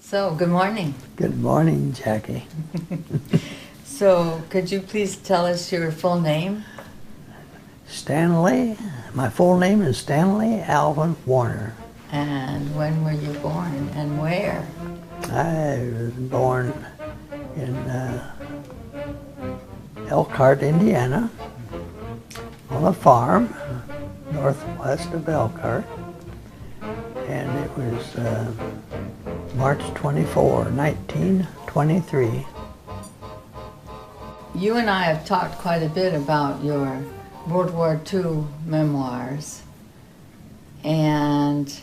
So, good morning. Good morning, Jackie. So, could you please tell us your full name? Stanley, my full name is Stanley Alvin Warner. And when were you born and where? I was born in Elkhart, Indiana, on a farm northwest of Elkhart. And it was March 24, 1923. You and I have talked quite a bit about your World War II memoirs. And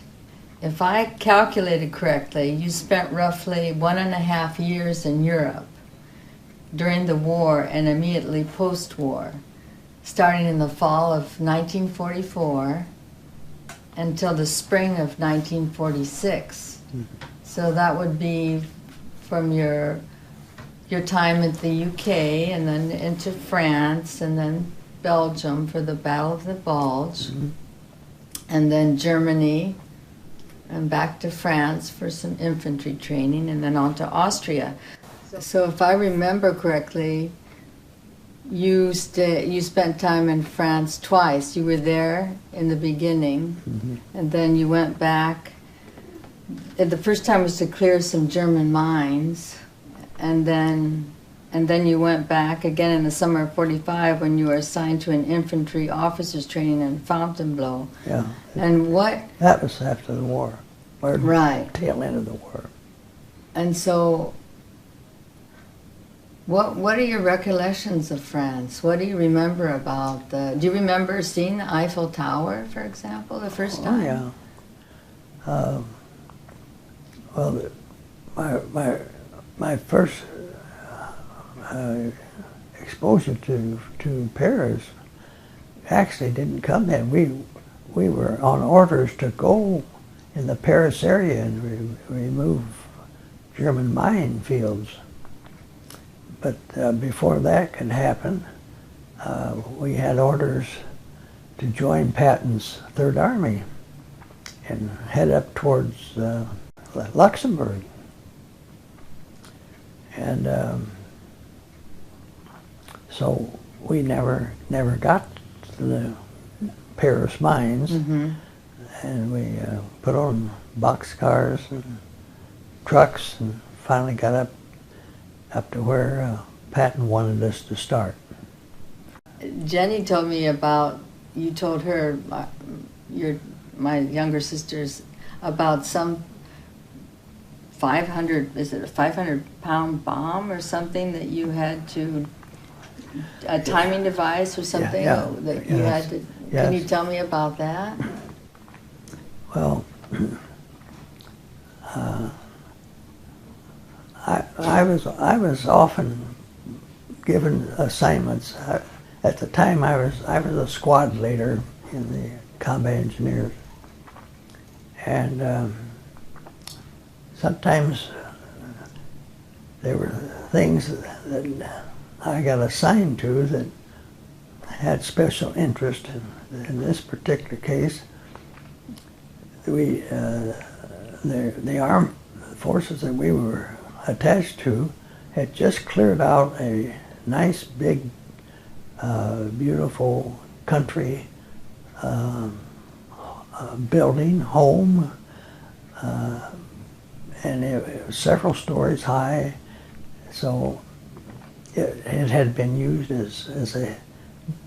if I calculated correctly, you spent roughly 1.5 years in Europe during the war and immediately post-war, starting in the fall of 1944 until the spring of 1946. So that would be from your time at the UK and then into France and then Belgium for the Battle of the Bulge, and then Germany and back to France for some infantry training, and then on to Austria. So if I remember correctly, you spent time in France twice. You were there in the beginning, and then you went back. The first time was to clear some German mines, and then you went back again in the summer of '45 when you were assigned to an infantry officers training in Fontainebleau. Yeah. And what? That was after the war, or Right. tail end of the war. And so, what are your recollections of France? What do you remember about do you remember seeing the Eiffel Tower, for example, the first time? Oh, yeah. Well, my first exposure to Paris actually didn't come then. We were on orders to go in the Paris area and remove German minefields. But before that could happen, we had orders to join Patton's Third Army and head up towards Luxembourg. And so we never got to the Paris mines, and we put on boxcars and trucks and finally got up to where Patton wanted us to start. Jenny told me about, you told her, my younger sisters, about some 500-pound bomb or something that you had to, a timing device or something that you had to, can you tell me about that? Well, I was often given assignments. At the time, I was a squad leader in the combat engineers, and sometimes there were things that I got assigned to that had special interest. In this particular case, the armed forces that we were attached to had just cleared out a nice big beautiful country building, home, and it was several stories high. So it had been used as a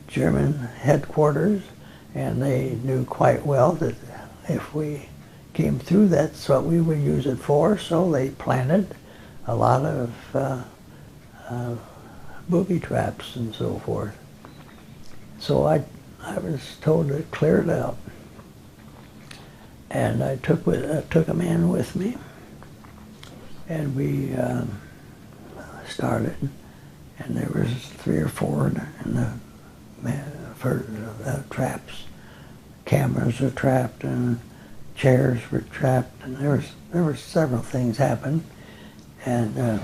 German headquarters, and they knew quite well that if we came through, that's what we would use it for. So they planted a lot of booby traps and so forth. So I was told to clear it out, and I took a man with me, and we started, and there was 3 or 4 in the traps. Cameras were trapped, and chairs were trapped, and there were several things happened, and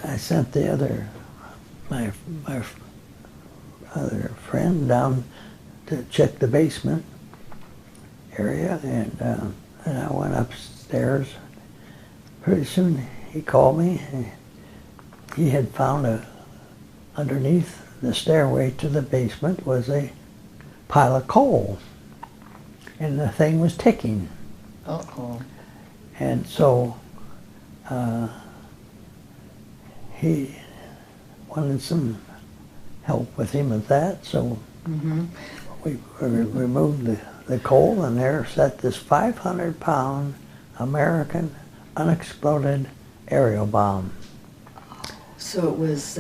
I sent my other friend down to check the basement area, and I went upstairs pretty soon he called me. He had found underneath the stairway to the basement was a pile of coal, and the thing was ticking. Uh-oh. And so he wanted some help with him with that, so we removed the coal, and there sat this 500-pound American unexploded aerial bomb. So it was,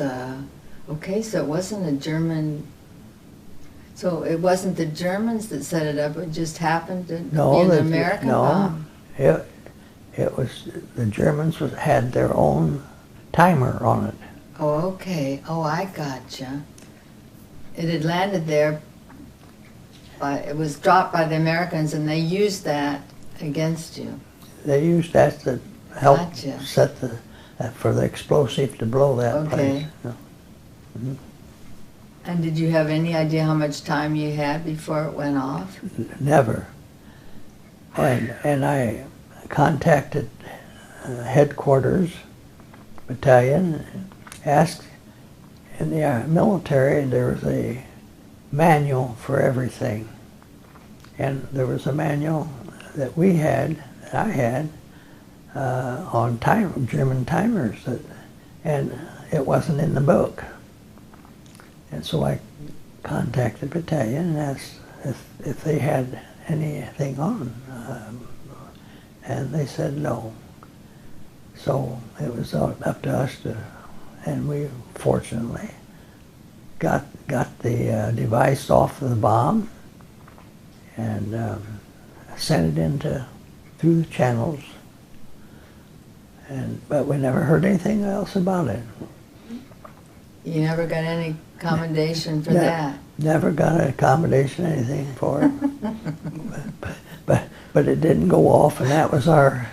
okay, so it wasn't a German, so it wasn't the Germans that set it up, it just happened to be an American bomb? No, it was, the Germans had their own timer on it. Oh, okay. Oh, I gotcha. It had landed there, it was dropped by the Americans, and they used that against you. They used that to help Gotcha. set for the explosive to blow that place. Yeah. And did you have any idea how much time you had before it went off? Never. And I contacted headquarters, battalion, asked, in the military there was a manual for everything. And there was a manual that we had, that I had, on German timers, and it wasn't in the book. And so I contacted the battalion and asked if they had anything on, and they said no. So it was up to us to, and we fortunately got the device off of the bomb and sent it through the channels. But we never heard anything else about it. You never got any commendation for that? Never got a commendation, anything for it. but it didn't go off, and that was our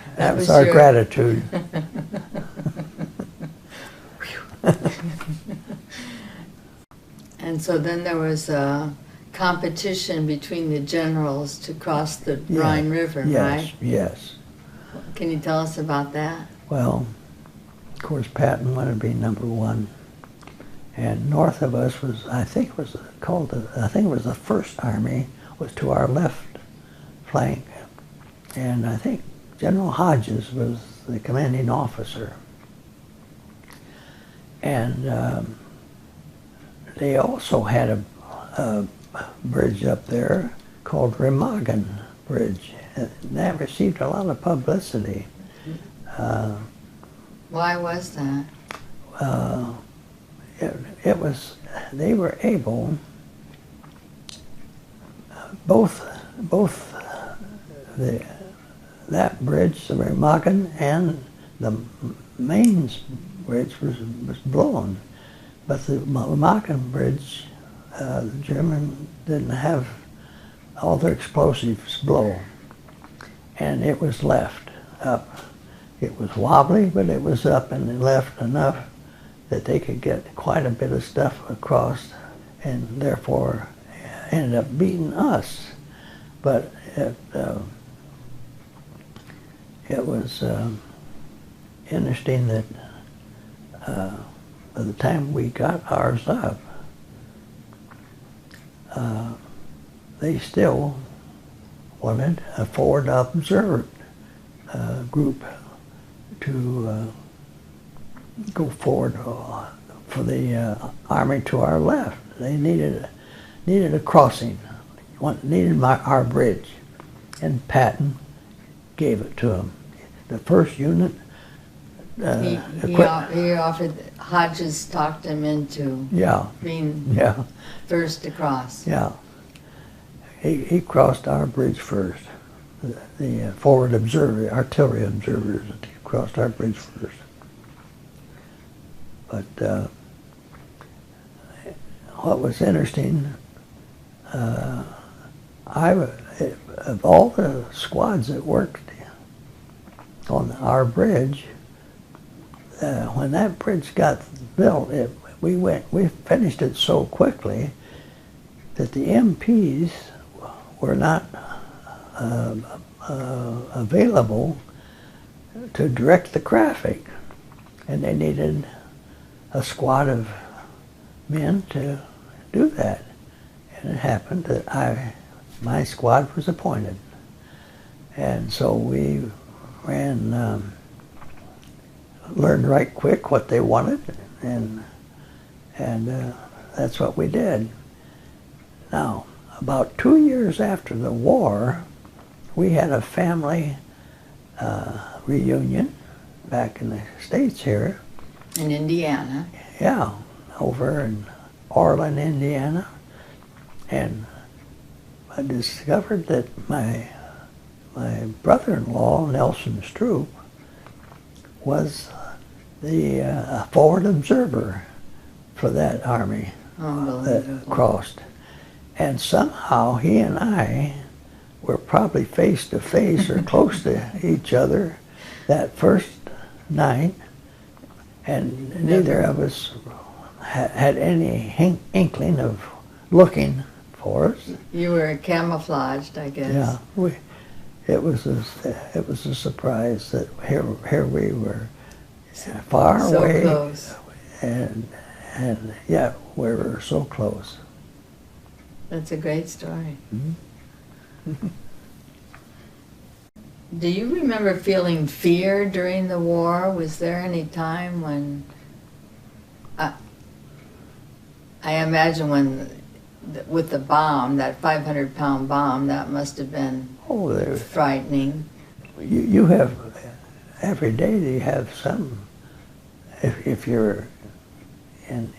gratitude. And so then there was a competition between the generals to cross the Rhine River, right? Yes. Can you tell us about that? Well, of course, Patton wanted to be number one. And north of us was, I think it was the 1st Army, was to our left flank. And I think General Hodges was the commanding officer. And they also had a bridge up there called Remagen Bridge. And that received a lot of publicity. Why was that? It was, they were able, both that bridge, the Remagen, and the main bridge was blown. But the Remagen bridge, the German didn't have all their explosives blow. And it was left up. It was wobbly, but it was up and left enough that they could get quite a bit of stuff across, and therefore ended up beating us. But it was interesting that by the time we got ours up, they still wanted a forward observer group to go forward for the army to our left. They needed a crossing, needed our bridge, and Patton gave it to them. The first unit. He offered. Hodges talked him into being first to cross. Yeah, he crossed our bridge first. The forward observer, artillery observers, crossed our bridge first. But what was interesting, of all the squads that worked on our bridge, when that bridge got built, we finished it so quickly that the MPs were not available to direct the traffic, and they needed a squad of men to do that. And it happened that my squad was appointed. And so we ran, learned right quick what they wanted, and that's what we did. Now, about 2 years after the war, we had a family reunion back in the States here. In Indiana. Yeah, over in Orland, Indiana. And I discovered that my brother-in-law, Nelson Stroop, was the forward observer for that army that crossed. And somehow he and I were probably face to face or close to each other that first night, and neither of us had any inkling of looking for us. You were camouflaged, I guess. Yeah, it was a surprise that here we were, far away, so close, and yeah, we were so close. That's a great story. Mm-hmm. Do you remember feeling fear during the war? Was there any time when, I imagine when, with the bomb, that 500-pound bomb, that must have been frightening. You have, every day you have some, if you're in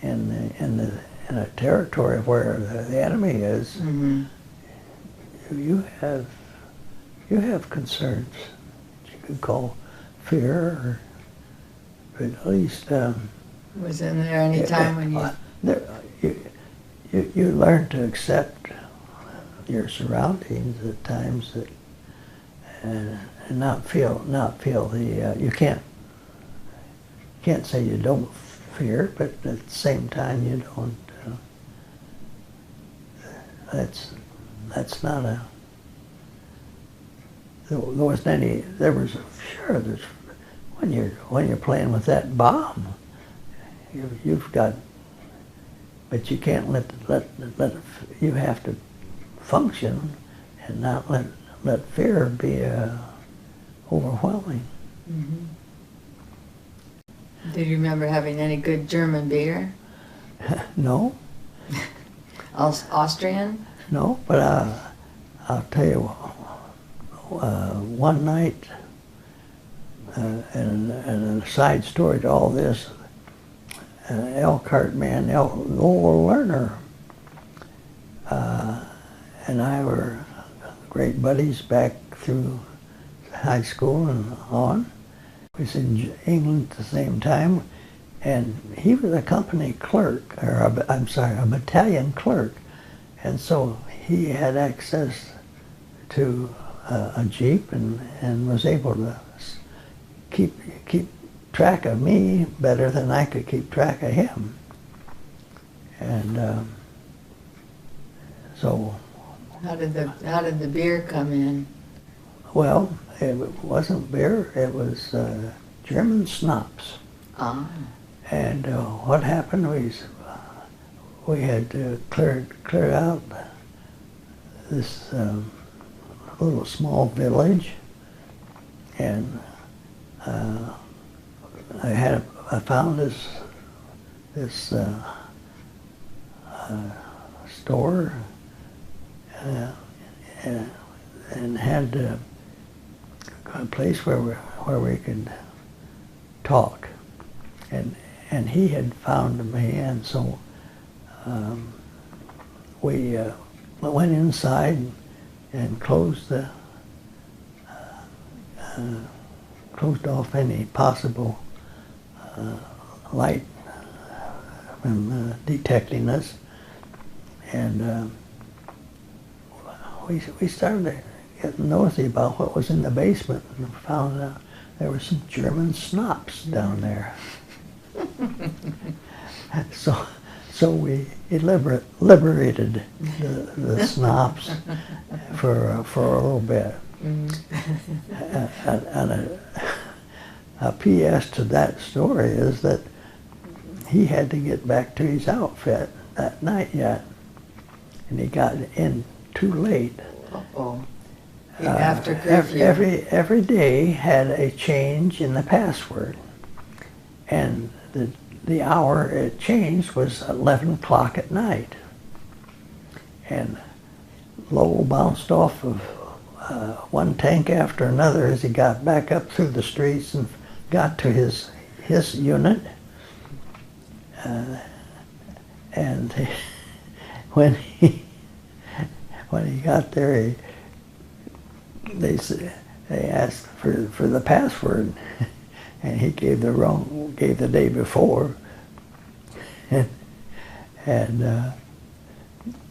a territory where the enemy is, mm-hmm. you have concerns that you could call fear, but at least was in there any time when you learn to accept your surroundings at times, that and not feel the you can't say you don't fear, but at the same time you don't. That's not a. There was sure. When you're playing with that bomb, you've got, but you can't let you have to function and not let fear be overwhelming. Mm-hmm. Do you remember having any good German beer? No. Austrian? No, but I'll tell you, one night, and a side story to all this, Elkhart man, Stanley Warner, and I were great buddies back through high school and on. We was in England at the same time, and he was a company clerk, or a battalion clerk, and so he had access to a Jeep and was able to keep track of me better than I could keep track of him. And so. How did the beer come in? Well, it wasn't beer. It was German Schnapps. Ah. And what happened was we had cleared out this little small village, and I found this store and had a place where we could talk, and he had found me, and so we went inside and closed off any possible light from detecting us, and we started getting nosy about what was in the basement, and found out there were some German Schnapps down there. So we liberated the Schnapps for a little bit. a P.S. to that story is that he had to get back to his outfit that night yet, and he got in too late. Uh-oh. After curfew. Every day had a change in the password, and the hour it changed was 11 o'clock at night. And Lowell bounced off of one tank after another as he got back up through the streets and got to his unit. And when he got there, they asked for the password, and he gave the day before, and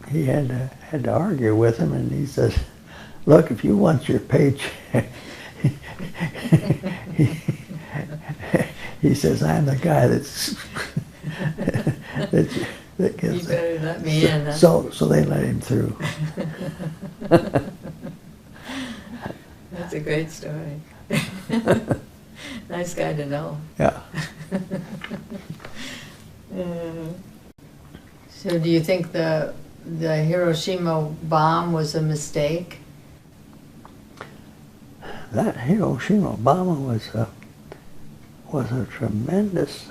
he had to argue with him, and he says, "Look, if you want your paycheck," he says, "I'm the guy that's that gets." You better let me in. Huh? So they let him through. That's a great story. Nice guy to know. Yeah. So do you think the Hiroshima bomb was a mistake? That Hiroshima bomb was a tremendous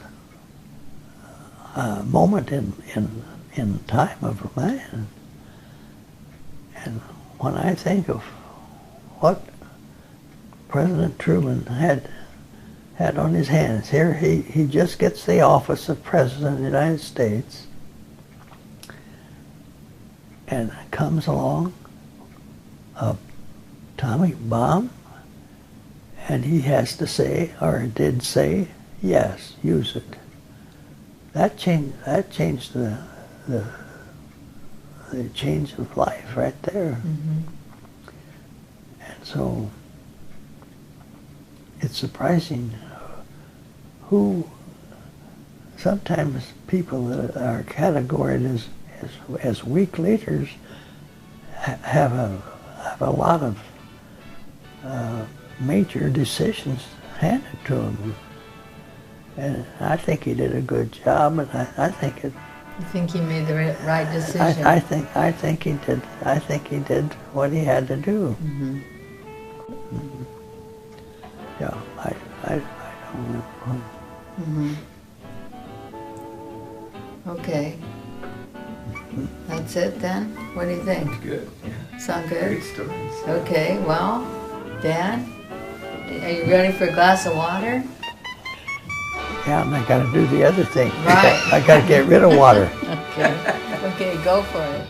moment in time of man. And when I think of what President Truman had on his hands here, he just gets the office of President of the United States, and comes along a atomic bomb, and he has to say, or did say, yes, use it. That changed the change of life right there. Mm-hmm. And so it's surprising who sometimes people that are categorized as weak leaders have a lot of major decisions handed to them. And I think he did a good job, and I think it. You think he made the right decision? I think he did. I think he did what he had to do. Mm-hmm. Mm-hmm. Yeah, I don't know. Mm-hmm. Okay. That's it then? What do you think? Good. Yeah. Sound good? Great stories. Okay, well, Dad, are you ready for a glass of water? Yeah, and I got to do the other thing. Right. I got to get rid of water. Okay, go for it.